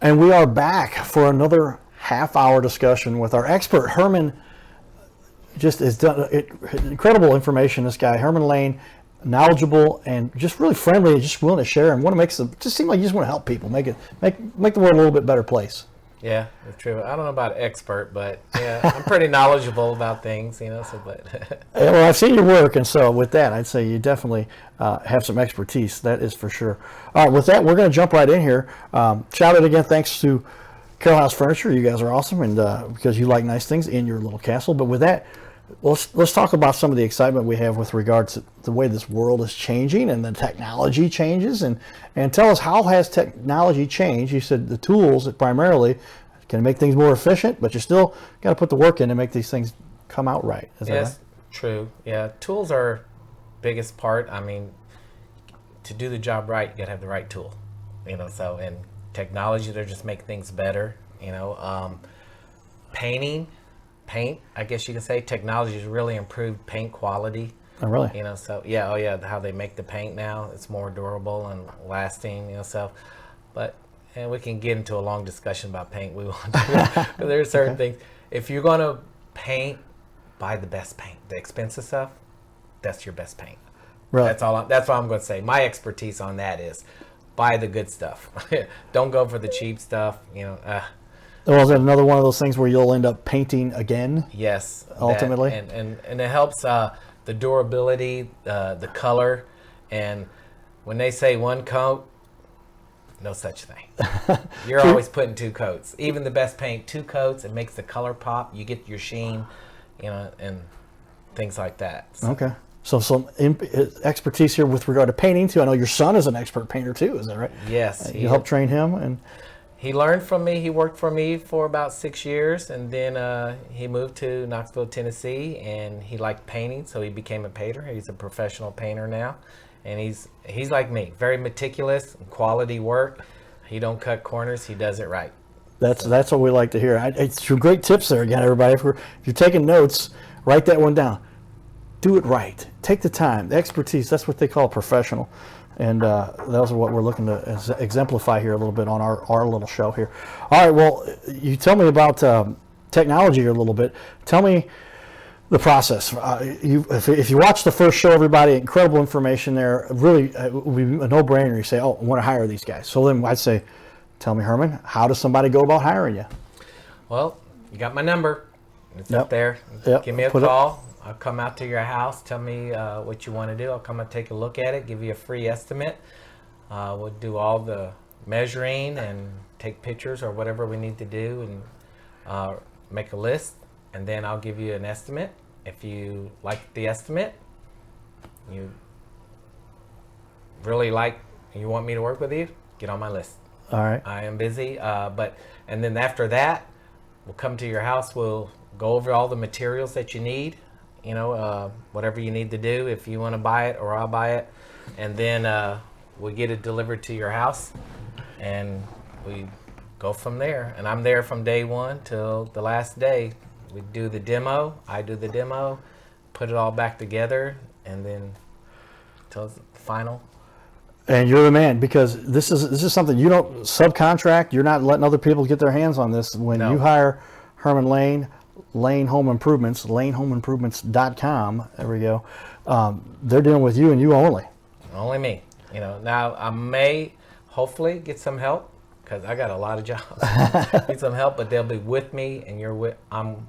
And we are back for another half-hour discussion with our expert, Herman. Just has done incredible information, this guy, Herman Lane, knowledgeable and just really friendly and just willing to share and want to make some, just seem like you just want to help people, make the world a little bit better place. Yeah, it's true. I don't know about expert, but yeah, I'm pretty knowledgeable about things, you know, so, but. Yeah, well, I've seen your work, and so with that, I'd say you definitely have some expertise, that is for sure. All right, with that, we're going to jump right in here. Shout out again, thanks to Carroll House Furniture. You guys are awesome, and because you like nice things in your little castle. But with that, let's talk about some of the excitement we have with regards to the way this world is changing and the technology changes, and tell us, how has technology changed? You said the tools that primarily can make things more efficient, but you still got to put the work in to make these things come out right. Is that right? True. Yeah, tools are biggest part. I mean, to do the job right, you got to have the right tool, you know. So, and technology, they just make things better, you know. Paint, I guess you can say, technology has really improved paint quality. Oh, really? You know, so yeah, how they make the paint now, it's more durable and lasting, you know, so, but, and we can get into a long discussion about paint. We won't do that. But there's certain things. If you're going to paint, buy the best paint. The expensive stuff, that's your best paint. Really? That's all I'm going to say. My expertise on that is buy the good stuff. Don't go for the cheap stuff, you know. Or is that another one of those things where you'll end up painting again? Yes. Ultimately? And it helps the durability, the color. And when they say one coat, no such thing. You're always putting 2 coats. Even the best paint, 2 coats, it makes the color pop. You get your sheen, you know, and things like that. So. Okay. So some expertise here with regard to painting too. I know your son is an expert painter too. Is that right? Yes. You helped train him, and he learned from me. He worked for me for about 6 years, and then he moved to Knoxville, Tennessee, and he liked painting, so he became a painter. He's a professional painter now, and he's like me, very meticulous, quality work. He don't cut corners. He does it right. That's what we like to hear. It's some great tips there again, everybody. If you're taking notes, write that one down. Do it right. Take the time. The expertise, that's what they call a professional. And those are what we're looking to exemplify here a little bit on our little show here. All right, well, you tell me about technology here a little bit. Tell me the process. If you watch the first show, everybody, incredible information there. Really, it would be a no-brainer. You say, oh, I want to hire these guys. So then I'd say, tell me, Herman, how does somebody go about hiring you? Well, you got my number. It's up there. Yep. Give me a call. I'll come out to your house. Tell me what you want to do. I'll come and take a look at it, give you a free estimate. We'll do all the measuring and take pictures or whatever we need to do, and make a list, and then I'll give you an estimate. If you like the estimate, you really like, you want me to work with you, get on my list. All right. I am busy, and then after that, we'll come to your house. We'll go over all the materials that you need. You know, whatever you need to do, if you want to buy it or I'll buy it. And then we get it delivered to your house, and we go from there. And I'm there from day one till the last day. We do the demo, I do the demo, put it all back together, and then till it's final. And you're the man, because this is something you don't subcontract. You're not letting other people get their hands on this. When you hire Herman Lane Home Improvements, lanehomeimprovements.com. There we go. They're dealing with you and you only. Only me. You know, now I may hopefully get some help, because I got a lot of jobs. Need some help, but they'll be with me, and I'm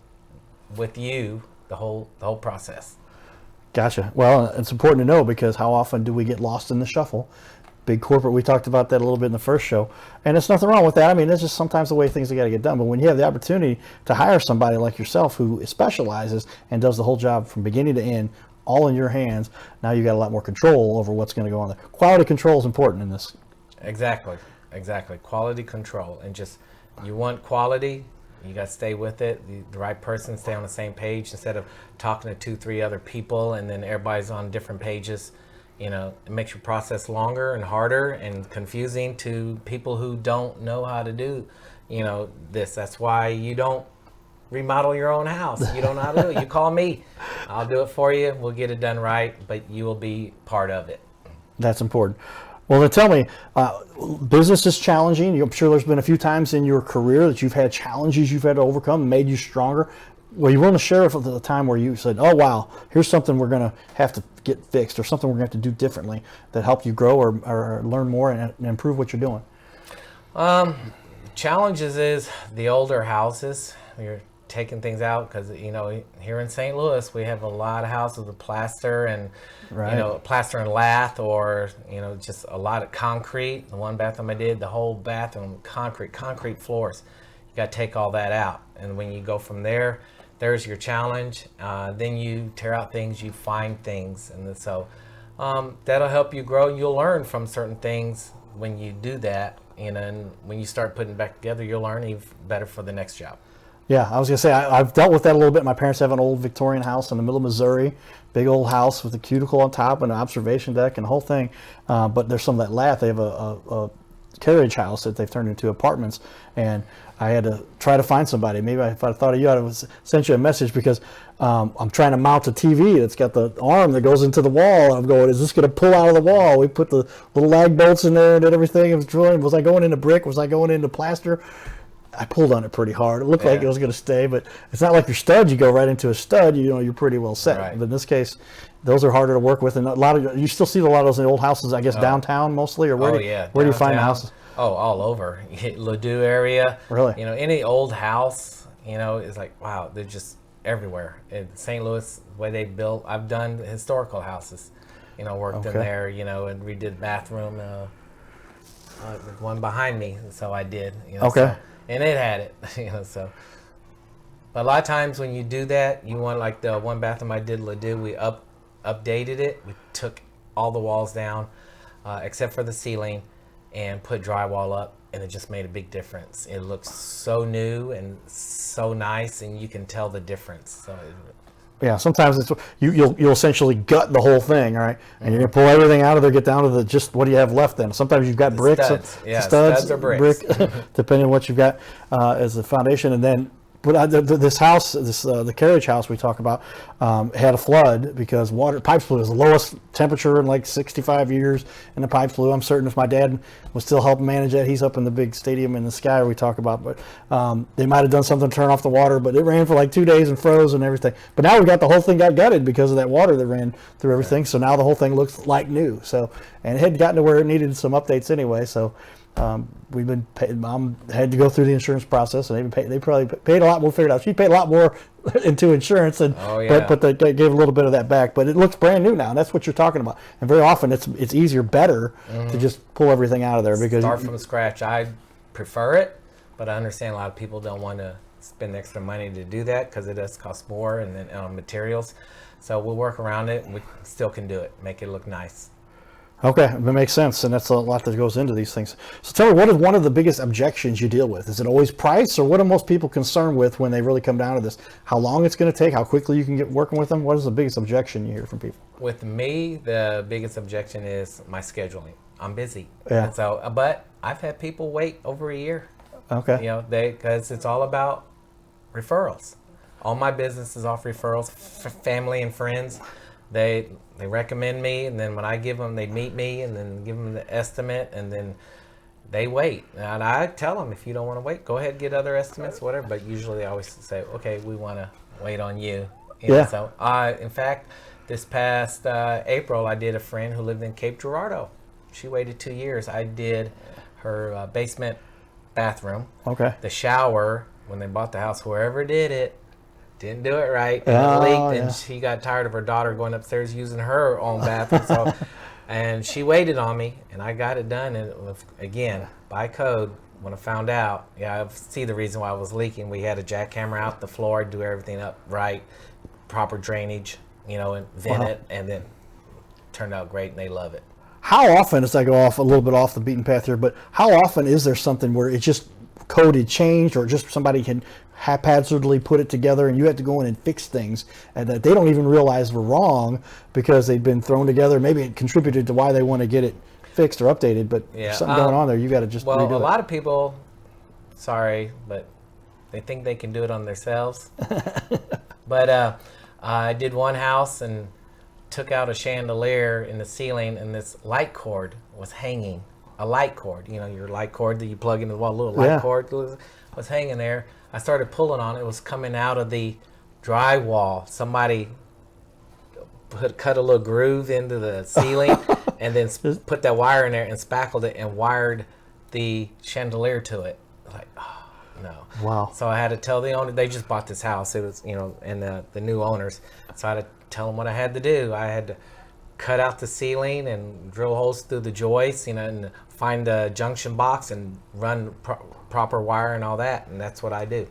with you the whole process. Gotcha. Well, it's important to know, because how often do we get lost in the shuffle? Big corporate, we talked about that a little bit in the first show, and there's nothing wrong with that. I mean, it's just sometimes the way things got to get done. But when you have the opportunity to hire somebody like yourself who specializes and does the whole job from beginning to end, all in your hands, now you got a lot more control over what's going to go on there. Quality control is important in this. Exactly. Quality control, and just, you want quality, you got to stay with it. The right person, stay on the same page instead of talking to 2-3 other people and then everybody's on different pages. You know, it makes your process longer and harder and confusing to people who don't know how to do, you know, this. That's why you don't remodel your own house. You don't know how to do it. You call me. I'll do it for you. We'll get it done right, but you will be part of it. That's important. Well, then tell me, business is challenging. I'm sure there's been a few times in your career that you've had challenges you've had to overcome, made you stronger. Were you willing to share with the time where you said, "Oh wow, here's something we're going to have to get fixed, or something we're going to have to do differently that helped you grow or learn more and improve what you're doing"? Challenges is the older houses. You're taking things out because, you know, here in St. Louis we have a lot of houses with plaster and Right. you know, plaster and lath, or you know, just a lot of concrete. The one bathroom I did, the whole bathroom concrete floors. You got to take all that out, and when you go from there, there's your challenge. Then you tear out things, you find things, and so that'll help you grow. You'll learn from certain things when you do that, you know, and when you start putting it back together, you'll learn even better for the next job. Yeah, I was gonna say I've dealt with that a little bit. My parents have an old Victorian house in the middle of Missouri, big old house with a cuticle on top and an observation deck and the whole thing. But there's some of that lath. They have a carriage house that they've turned into apartments, and I had to try to find somebody. Maybe if I thought of you, I'd have sent you a message because I'm trying to mount a TV that's got the arm that goes into the wall. I'm going, is this going to pull out of the wall? We put the little lag bolts in there and did everything. It was drilling. Was I going into brick? Was I going into plaster? I pulled on it pretty hard. It looked like it was going to stay, but it's not like your studs. You go right into a stud, you know, you're pretty well set. Right. But in this case, those are harder to work with, and a lot of you still see a lot of those in the old houses. I guess downtown mostly, or where do you find the houses? Oh, all over. Ladue area. Really? You know, any old house, you know, is like, wow, they're just everywhere. In St. Louis, the way they built, I've done historical houses, you know, worked in there, you know, and redid bathroom, the one behind me, so I did. You know, so, and it had it, you know, so. But a lot of times when you do that, you want, like the one bathroom I did, Ladue, we updated it. We took all the walls down, except for the ceiling, and put drywall up, and it just made a big difference. It looks so new and so nice, and you can tell the difference. So yeah, sometimes it's you'll essentially gut the whole thing, all right, and you're gonna pull everything out of there, get down to the just what do you have left then. Sometimes you've got bricks, studs or bricks, brick, depending on what you've got as the foundation, and then. But this house, the carriage house we talk about, had a flood because pipes blew. It was the lowest temperature in like 65 years, and the pipes blew. I'm certain if my dad was still helping manage that, he's up in the big stadium in the sky we talk about. But they might have done something to turn off the water, but it ran for like 2 days and froze and everything. But now we got the whole thing got gutted because of that water that ran through everything. So now the whole thing looks like new. So, and it had gotten to where it needed some updates anyway. So. We've been paid. Mom had to go through the insurance process, and they probably paid a lot more. Figured out she paid a lot more into insurance, and but they gave a little bit of that back. But it looks brand new now, and that's what you're talking about. And very often it's easier, better to just pull everything out of there because start from scratch. I prefer it, but I understand a lot of people don't want to spend extra money to do that because it does cost more, and then materials. So we'll work around it, and we still can do it, make it look nice. Okay, that makes sense, and that's a lot that goes into these things. So tell me, what is one of the biggest objections you deal with? Is it always price, or what are most people concerned with when they really come down to this? How long it's going to take, how quickly you can get working with them? What is the biggest objection you hear from people? With me, the biggest objection is my scheduling. I'm busy. Yeah. And so, but I've had people wait over a year. Okay. You know, because it's all about referrals. All my business is off referrals, family and friends. They recommend me, and then when I give them, they meet me, and then give them the estimate, and then they wait. And I tell them, if you don't want to wait, go ahead and get other estimates, whatever. But usually I always say, okay, we want to wait on you. Yeah. So in fact, this past April, I did a friend who lived in Cape Girardeau. She waited 2 years. I did her basement bathroom. Okay. The shower, when they bought the house, whoever did it, didn't do it right, and it leaked, and she got tired of her daughter going upstairs using her own bathroom. So, and she waited on me, and I got it done. And again, by code, when I found out, I see the reason why it was leaking. We had a jackhammer out the floor, do everything up right, proper drainage, you know, and vent it, and then turned out great, and they love it. How often, as I go off a little bit off the beaten path here, but how often is there something where it's just coded changed, or just somebody can haphazardly put it together and you have to go in and fix things and that they don't even realize were wrong because they've been thrown together? Maybe it contributed to why they want to get it fixed or updated, but there's something going on there. You got to just redo a lot of people, sorry, but they think they can do it on themselves. But I did one house and took out a chandelier in the ceiling, and this light cord was hanging. A light cord, your light cord that you plug into the wall, little light cord was hanging there. I started pulling on it. It was coming out of the drywall. Somebody cut a little groove into the ceiling and then put that wire in there and spackled it and wired the chandelier to it. Like, oh, no. Wow. So I had to tell the owner, they just bought this house. It was, and the new owners. So I had to tell them what I had to do. I had to cut out the ceiling and drill holes through the joists, and find the junction box and run proper wire and all that. And that's what I do.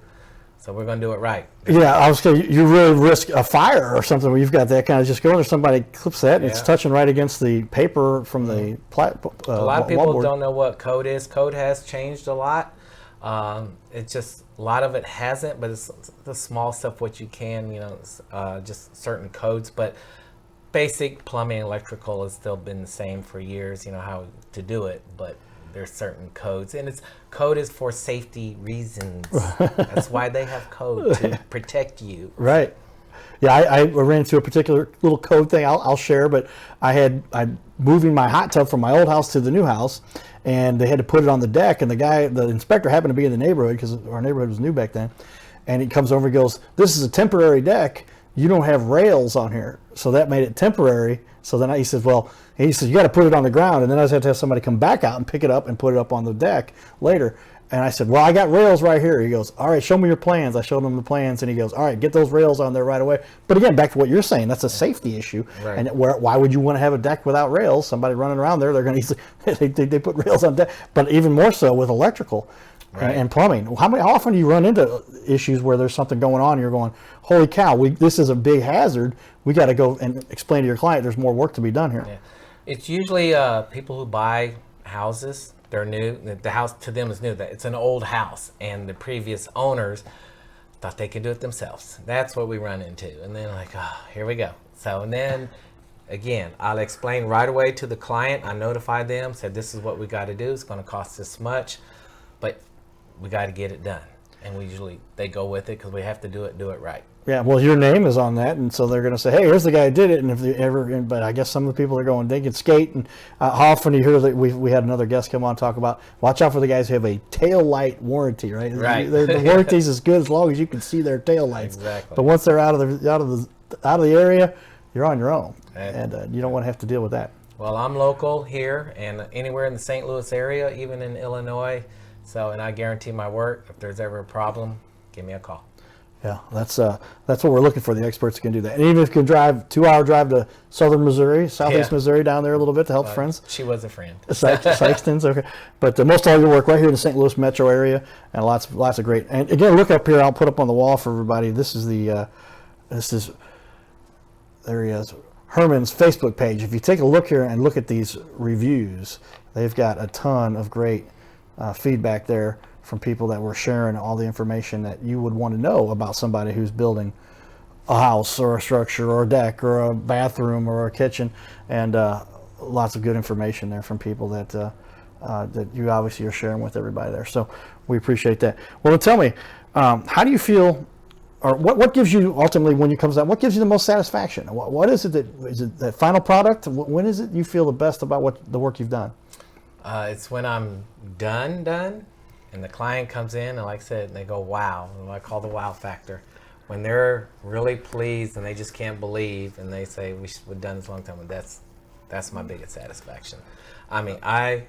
So we're going to do it right. Yeah, I was saying, you really risk a fire or something where you've got that kind of just going, or somebody clips that and it's touching right against the paper from the a lot of people don't know what code is. Code has changed a lot. It's just, a lot of it hasn't, but it's the small stuff, what you can, just certain codes. But basic plumbing, electrical has still been the same for years, how to do it. But there's certain codes, and code is for safety reasons. That's why they have code, to protect you. Right. Yeah, I ran into a particular little code thing I'll share, but I'm moving my hot tub from my old house to the new house, and they had to put it on the deck, and the inspector happened to be in the neighborhood because our neighborhood was new back then, and he comes over and goes, "This is a temporary deck. You don't have rails on here." So that made it temporary. So then he says, you got to put it on the ground. And then I just have to have somebody come back out and pick it up and put it up on the deck later. And I said, well, I got rails right here. He goes, all right, show me your plans. I showed him the plans, and he goes, all right, get those rails on there right away. But again, back to what you're saying, that's a safety issue. Right. And why would you want to have a deck without rails? Somebody running around there, they're going to they put rails on deck. But even more so with electrical. Right. And plumbing. How often do you run into issues where there's something going on and you're going, holy cow, this is a big hazard. We got to go and explain to your client there's more work to be done here. Yeah. It's usually people who buy houses. They're new. The house to them is new. It's an old house, and the previous owners thought they could do it themselves. That's what we run into. And then like, oh, here we go. So, and then again, I'll explain right away to the client. I notified them, said this is what we got to do. It's going to cost this much, but we got to get it done. And they go with it because we have to do it right. Yeah, well, your name is on that, and so they're going to say, hey, here's the guy who did it. And if they but I guess some of the people are going, they can skate. And how often do you hear that we had another guest come on and talk about, watch out for the guys who have a tail light warranty, right? Right. The warranty's as good as long as you can see their tail lights. Exactly. But once they're out of the area, you're on your own, and you don't want to have to deal with that. Well, I'm local here and anywhere in the St. Louis area, even in Illinois. So, and I guarantee my work. If there's ever a problem, give me a call. Yeah, that's what we're looking for, the experts who can do that. And even if you can drive 2-hour drive to southern Missouri, southeast Missouri, down there a little bit to help friends. She was a friend. Sykeston's, okay. But most of your work right here in the St. Louis metro area, and lots of great. And again, look up here. I'll put up on the wall for everybody. This is there he is, Herman's Facebook page. If you take a look here and look at these reviews, they've got a ton of great feedback there from people that were sharing all the information that you would want to know about somebody who's building a house or a structure or a deck or a bathroom or a kitchen, and lots of good information there from people that that you obviously are sharing with everybody there. So we appreciate that. Well, tell me, how do you feel, or what gives you ultimately when you comes out, what gives you the most satisfaction? What is it is it that final product? When is it you feel the best about the work you've done? It's when I'm done, and the client comes in, and like I said, they go, wow. And I call the wow factor. When they're really pleased and they just can't believe, and they say, we've done this a long time, and that's my biggest satisfaction. I mean, I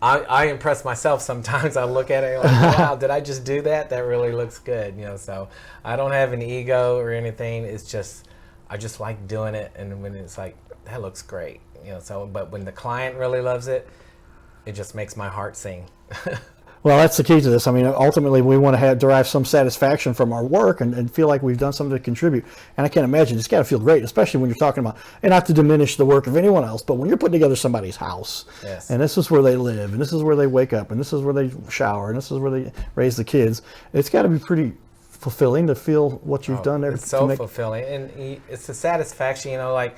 impress myself sometimes. I look at it like, wow, did I just do that? That really looks good. So I don't have an ego or anything. It's just, I just like doing it. And when it's like, that looks great, but when the client really loves it, it just makes my heart sing. Well, that's the key to this. I mean, ultimately, we want to derive some satisfaction from our work and feel like we've done something to contribute. And I can't imagine, it's got to feel great, especially when you're talking about, and not to diminish the work of anyone else, but when you're putting together somebody's house, yes, and this is where they live, and this is where they wake up, and this is where they shower, and this is where they raise the kids, it's got to be pretty fulfilling to feel what you've done there. It's so fulfilling. And it's the satisfaction, like,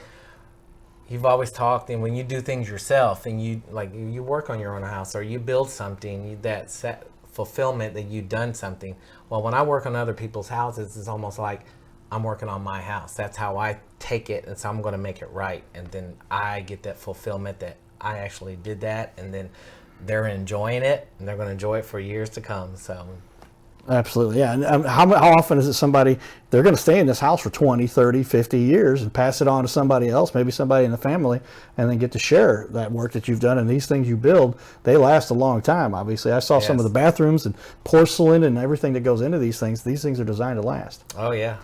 you've always talked, and when you do things yourself and you work on your own house or you build something, that fulfillment that you've done something. Well, when I work on other people's houses, it's almost like I'm working on my house. That's how I take it, and so I'm going to make it right. And then I get that fulfillment that I actually did that, and then they're enjoying it, and they're going to enjoy it for years to come. So Absolutely, yeah. And how often is it somebody, they're going to stay in this house for 20, 30, 50 years and pass it on to somebody else, maybe somebody in the family, and then get to share that work that you've done. And these things you build, they last a long time, obviously. I saw some of the bathrooms and porcelain and everything that goes into these things. These things are designed to last. oh yeah,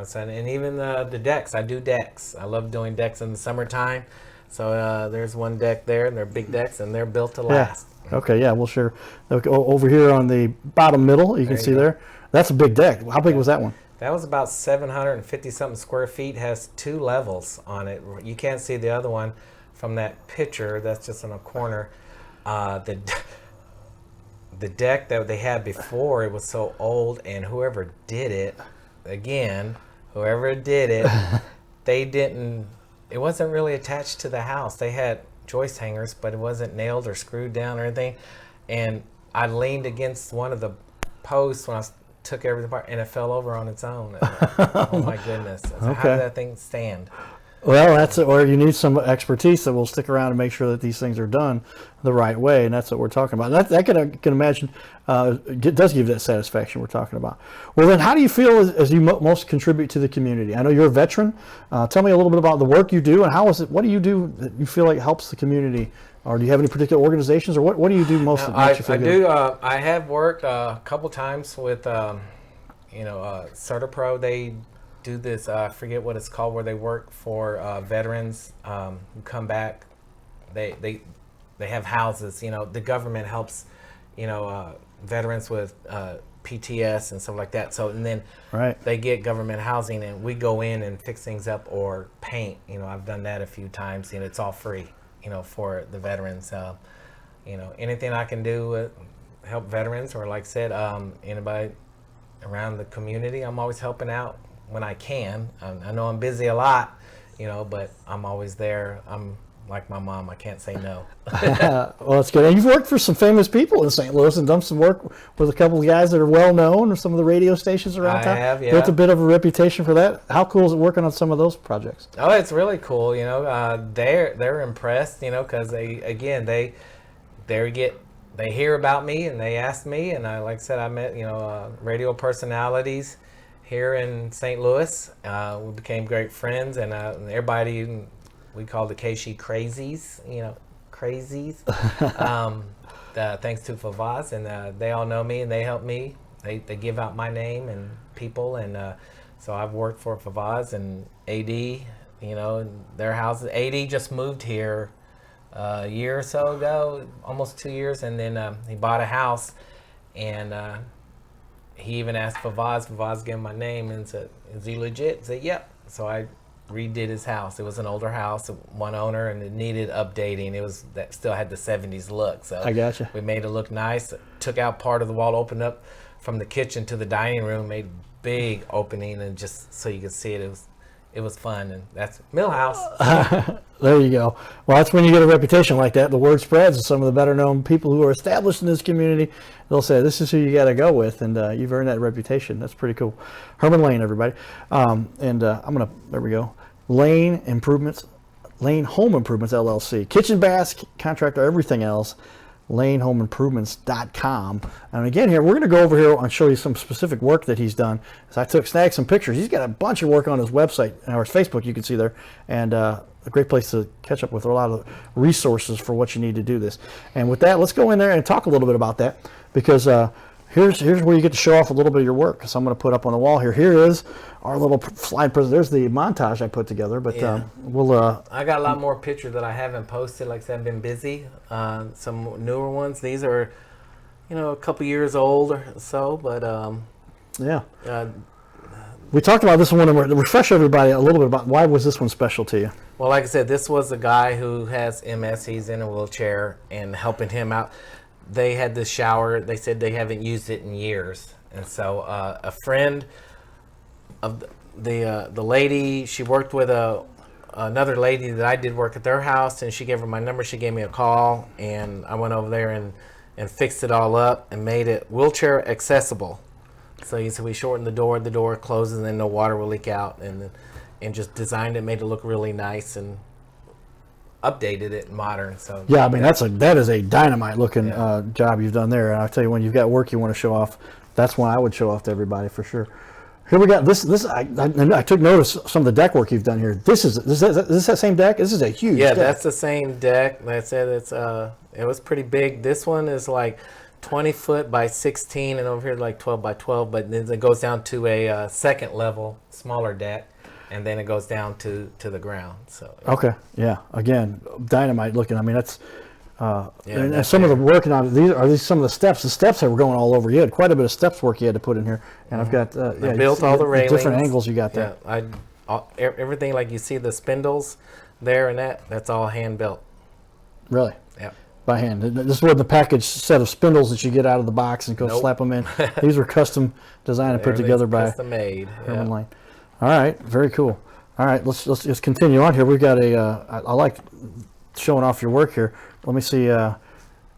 so, and even the decks. I do decks. I love doing decks in the summertime. So there's one deck there, and they're big decks, and they're built to last. Okay, yeah, we'll share. Okay, over here on the bottom middle, you can see there. That's a big deck. How big was that one? That was about 750 something square feet. Has 2 levels on it. You can't see the other one from that picture. That's just in a corner. The deck that they had before, it was so old, and whoever did it, they didn't. It wasn't really attached to the house. They had joist hangers, but it wasn't nailed or screwed down or anything. And I leaned against one of the posts when I took everything apart, and it fell over on its own. Oh my goodness! So how did that thing stand? Well, that's it. Or you need some expertise that will stick around and make sure that these things are done the right way, and that's what we're talking about. That can imagine does give that satisfaction we're talking about. Well, then, how do you feel as you most contribute to the community? I know you're a veteran. Tell me a little bit about the work you do, and how is it? What do you do that you feel like helps the community? Or do you have any particular organizations, or what do you do most of the time? I have worked a couple times with CertaPro. They do this, I forget what it's called, where they work for veterans who come back. They have houses. The government helps veterans with PTS and stuff like that. So and then they get government housing, and we go in and fix things up or paint. I've done that a few times, and it's all free. For the veterans. Anything I can do help veterans, or like I said, anybody around the community, I'm always helping out when I can. I know I'm busy a lot, but I'm always there. I'm like my mom, I can't say no. Well, that's good. And you've worked for some famous people in St. Louis and done some work with a couple of guys that are well known, or some of the radio stations around town. I have, yeah. Built a bit of a reputation for that. How cool is it working on some of those projects? Oh, it's really cool. They're impressed. Because they hear about me and they ask me, and like I said, I met radio personalities here in St. Louis. We became great friends, and everybody. We call the KC crazies, crazies. Thanks to Favaz, and they all know me and they help me. They give out my name and people, and so I've worked for Favaz and AD, in their houses. AD just moved here a year or so ago, almost 2 years, and then he bought a house, and he even asked Favaz. Favaz gave him my name and said, "Is he legit?" I said, "Yep." So I redid his house. It was an older house, one owner, and it needed updating. That still had the 70s look. So I gotcha. We made it look nice. Took out part of the wall, opened up from the kitchen to the dining room, made a big opening, and just so you could see it. It was fun, and that's Millhouse. There you go. Well, that's when you get a reputation like that. The word spreads, and some of the better known people who are established in this community, they'll say, this is who you got to go with, and you've earned that reputation. That's pretty cool. Herman Lane, everybody. There we go. Lane Home Improvements, LLC. Kitchen, bath, contractor, everything else. LaneHomeImprovements.com. And again, here, we're going to go over here and show you some specific work that he's done. So I snagged some pictures. He's got a bunch of work on his website, or his Facebook, you can see there. And a great place to catch up with a lot of resources for what you need to do this. And with that, let's go in there and talk a little bit about that, because here's where you get to show off a little bit of your work. So I'm going to put up on the wall here. Here is our little slide presentation. There's the montage I put together, but I got a lot more pictures that I haven't posted. Like I said, I've been busy. Some newer ones. These are, a couple years old or so, but we talked about this one, and refresh everybody a little bit about why was this one special to you. Well, like I said, this was a guy who has MS. He's in a wheelchair, and helping him out. They had this shower. They said they haven't used it in years, and so a friend of the lady, she worked with another lady that I did work at their house, and she gave her my number. She gave me a call, and I went over there and fixed it all up and made it wheelchair accessible. So he said we shortened the door closes, and then no water will leak out, and just designed it, made it look really nice, and updated it modern. So Yeah, I mean that is a dynamite looking job you've done there. And I'll tell you, when you've got work you want to show off, that's one I would show off to everybody for sure. Here we got this. I took notice of some of the deck work you've done here. This is that same deck? This is a huge. Yeah, deck. that's the same deck. Like I said, it was pretty big. This one is like 20 foot by 16, and over here like 12 by 12. But then it goes down to a second level, smaller deck, and then it goes down to the ground. So Okay, yeah. Again, dynamite looking. I mean, that's. And that's some of the working on these some of the steps. The steps that were going all over. You had quite a bit of steps work you had to put in here, and I've got I built all the railings. different angles you got there. Yeah, everything like you see the spindles there and that's all hand built. Really? Yeah. By hand. This wasn't the packaged set of spindles that you get out of the box and go Nope. slap them in. These were custom designed and put together by custom made. Herman Lane. All right, very cool. All right, let's just continue on here. We've got I like showing off your work here. Let me see.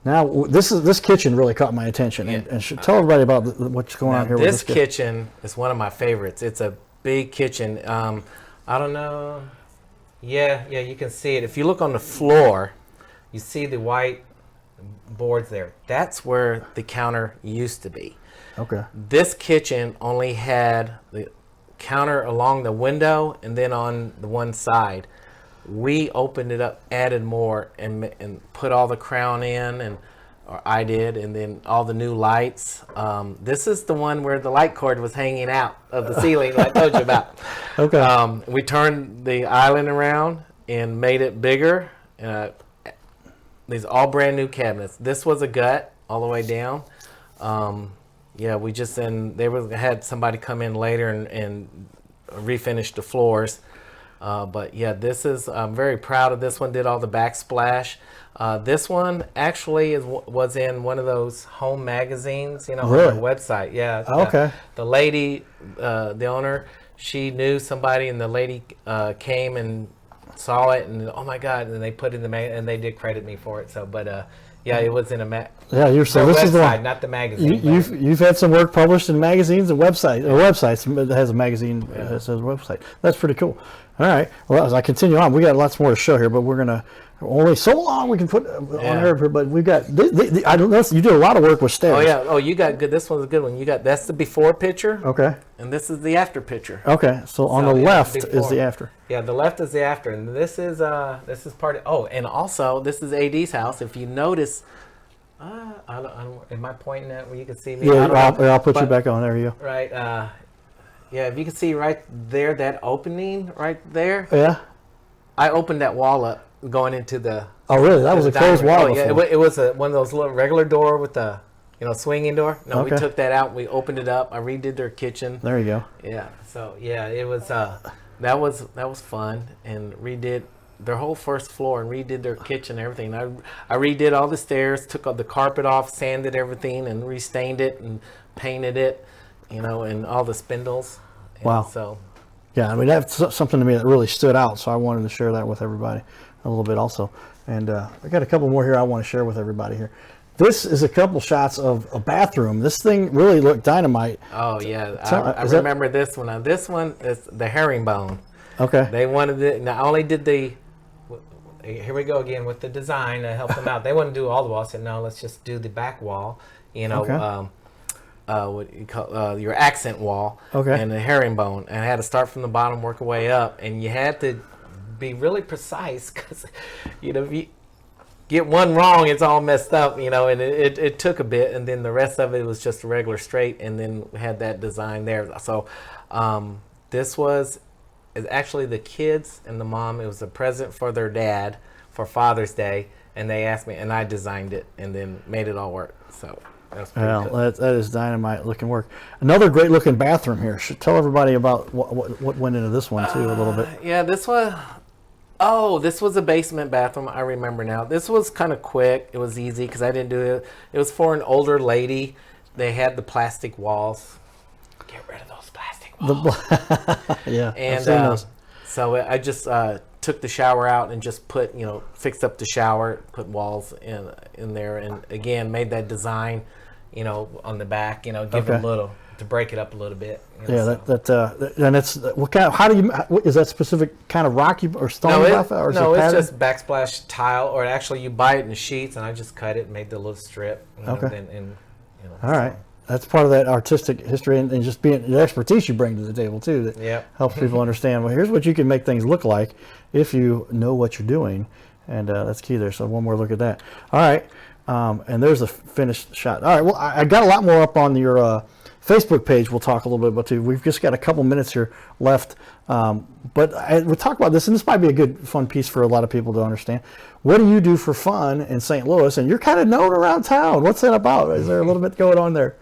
Now this kitchen really caught my attention, and tell everybody about what's going on here. This with this kitchen is one of my favorites. It's a big kitchen. I don't know. Yeah, you can see it. If you look on the floor, you see the white boards there. That's where the counter used to be. Okay. This kitchen only had the counter along the window and then on the one side. We opened it up, added more, and put all the crown in, or I did, and then all the new lights. This is the one where the light cord was hanging out of the ceiling, like I told you about. Okay. We turned the island around and made it bigger. These all brand new cabinets. This was a gut all the way down. We just had somebody come in later and refinish the floors. But yeah, I'm very proud of this one. Did all the backsplash. This one actually was in one of those home magazines, Really? on the website. Yeah. Okay. The lady, the owner, she knew somebody, and the lady came and saw it, and oh my God, and they put in and they did credit me for it. So, but it was in a Yeah, you're so this website, is the one. not the magazine. You've had some work published in magazines and websites that has a magazine that says website. That's pretty cool. All right. Well, as I continue on, we got lots more to show here, but we're gonna only so long we can put on air. But we've got. I don't know. You do a lot of work with stairs. Oh yeah. Oh, you got good. This one's a good one. That's the before picture. Okay. And this is the after picture. Okay. So on the left is the after. Yeah, the left is the after, and this is part of. Oh, and also this is AD's house. If you notice. I don't, am I pointing at where you can see me? Yeah, I'll put you back on. There you go. Right. Yeah, if you can see right there, that opening right there. Yeah. I opened that wall up going into the. Oh, really? That was a closed wall. Oh, yeah. It was one of those little regular door with the, swinging door. No, Okay. we took that out. We opened it up. I redid their kitchen. There you go. Yeah. So yeah, it was. That was fun, and redid their whole first floor and redid their kitchen and everything. I redid all the stairs, took all the carpet off, sanded everything, and restained it and painted it, and all the spindles. And Wow. So. Yeah, I mean that's something to me that really stood out. So I wanted to share that with everybody a little bit also. And I got a couple more here I want to share with everybody here. This is a couple shots of a bathroom. This thing really looked dynamite. Oh yeah, I remember this one. Now this one is the herringbone. Okay. They wanted it. Not only did here we go again with the design to help them out. They wouldn't do all the walls. I said no, let's just do the back wall. Okay. What you call your accent wall. Okay. And the herringbone, and I had to start from the bottom, work our way up, and you had to be really precise because if you get one wrong, it's all messed up, and it took a bit, and then the rest of it was just a regular straight, and then we had that design there. So this was actually the kids and the mom. It was a present for their dad for Father's Day, and they asked me, and I designed it and then made it all work. So that's pretty cool. That is dynamite looking work. Another great looking bathroom here. Should tell everybody about what went into this one too a little bit. Yeah, this was a basement bathroom. I remember now. This was kind of quick. It was easy because I didn't do it. It was for an older lady. They had the plastic walls. Get rid of those plastic walls. Yeah. And so I just took the shower out and just put, fixed up the shower, put walls in there, and again made that design, on the back, give it a to break it up a little bit. Yeah, and it's what kind of, how do you, is that specific kind of rock or stone? Or is no, it it's just backsplash tile, or actually you buy it in sheets, and I just cut it and made the little strip. Okay. All So. right. That's part of that artistic history and just being the expertise you bring to the table too, that helps people understand, well, here's what you can make things look like if you know what you're doing. And that's key there. So one more look at that. All right. And there's a finished shot. All right. Well, I got a lot more up on your Facebook page. We'll talk a little bit about too. We've just got a couple minutes here left. But we'll talk about this, and this might be a good, fun piece for a lot of people to understand. What do you do for fun in St. Louis? And you're kind of known around town. What's that about? Is there a little bit going on there?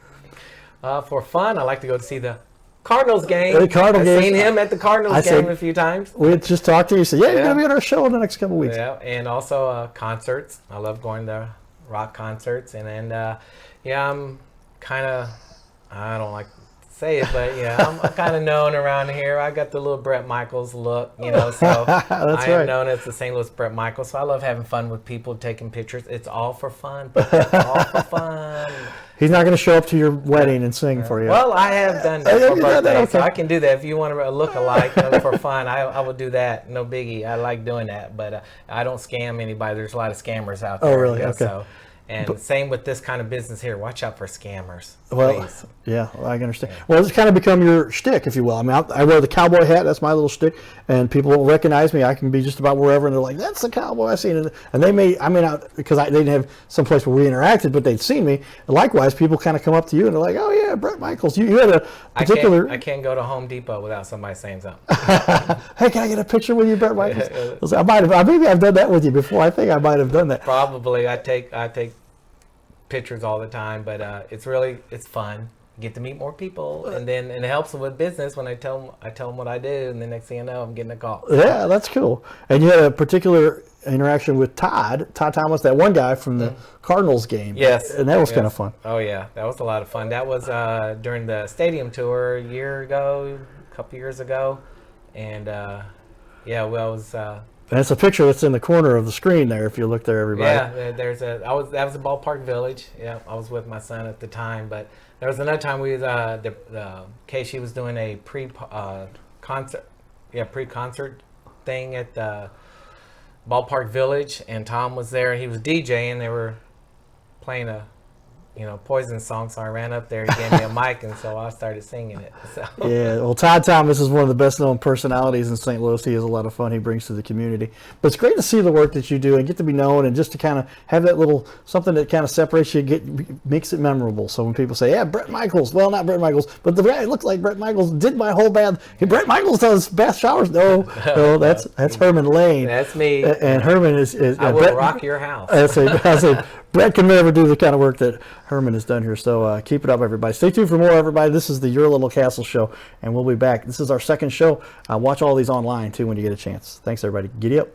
For fun, I like to go to see the Cardinals game. The Cardinals I've game. seen him at the Cardinals game a few times. We just talked to you. You said, you're going to be on our show in the next couple of weeks. Yeah, and also concerts. I love going to rock concerts. And then, I'm kind of, I don't like to say it, but I'm kind of known around here. I got the little Bret Michaels look, so I am known as the St. Louis Bret Michaels. So I love having fun with people, taking pictures. It's all for fun. It's all for fun. He's not going to show up to your wedding and sing for you. Well, I have done that for birthday, so I can do that. If you want to look alike for fun, I will do that. No biggie. I like doing that, but I don't scam anybody. There's a lot of scammers out there. Oh, really? Okay. So, and same with this kind of business here. Watch out for scammers. Well, please. Yeah, I can understand. Well, it's kind of become your shtick, if you will. I mean, I wear the cowboy hat. That's my little shtick. And people won't recognize me. I can be just about wherever, and they're like, that's the cowboy I seen. And they may, because they didn't have some place where we interacted, but they'd seen me. And likewise, people kind of come up to you and they're like, oh, yeah, Bret Michaels. You had a particular... I can't go to Home Depot without somebody saying something. Hey, can I get a picture with you, Bret Michaels? Maybe I've done that with you before. I think I might have done that. Probably. I take pictures all the time, but it's fun. Get to meet more people, and then it helps them with business when I tell them what I do, and the next thing you know, I'm getting a call. Yeah, that's cool. And you had a particular interaction with Todd Thomas, that one guy from the Cardinals game. Yes, and that was kind of fun. Oh yeah, that was a lot of fun. That was during the stadium tour a couple years ago, and it was. And it's a picture that's in the corner of the screen there. If you look there, everybody. Yeah, that was a Ballpark Village. Yeah, I was with my son at the time, but there was another time we was Casey was doing a pre-concert thing at the Ballpark Village, and Tom was there. He was DJing. They were playing a Poison song, so I ran up there. He gave me a mic, and so I started singing it. So. Yeah, well, Todd Thomas is one of the best-known personalities in St. Louis. He has a lot of fun he brings to the community. But it's great to see the work that you do and get to be known, and just to kind of have that little something that kind of separates you, makes it memorable. So when people say, yeah, Bret Michaels, well, not Bret Michaels, but the guy who looked like Bret Michaels did my whole band. Hey, Bret Michaels does bath showers. No, that's Herman Lane. That's me. And Herman is I will rock your house. I say Bret can never do the kind of work that Herman has done here. So keep it up, everybody. Stay tuned for more, everybody. This is the Your Little Castle Show, and we'll be back. This is our second show. Watch all these online, too, when you get a chance. Thanks, everybody. Giddy up.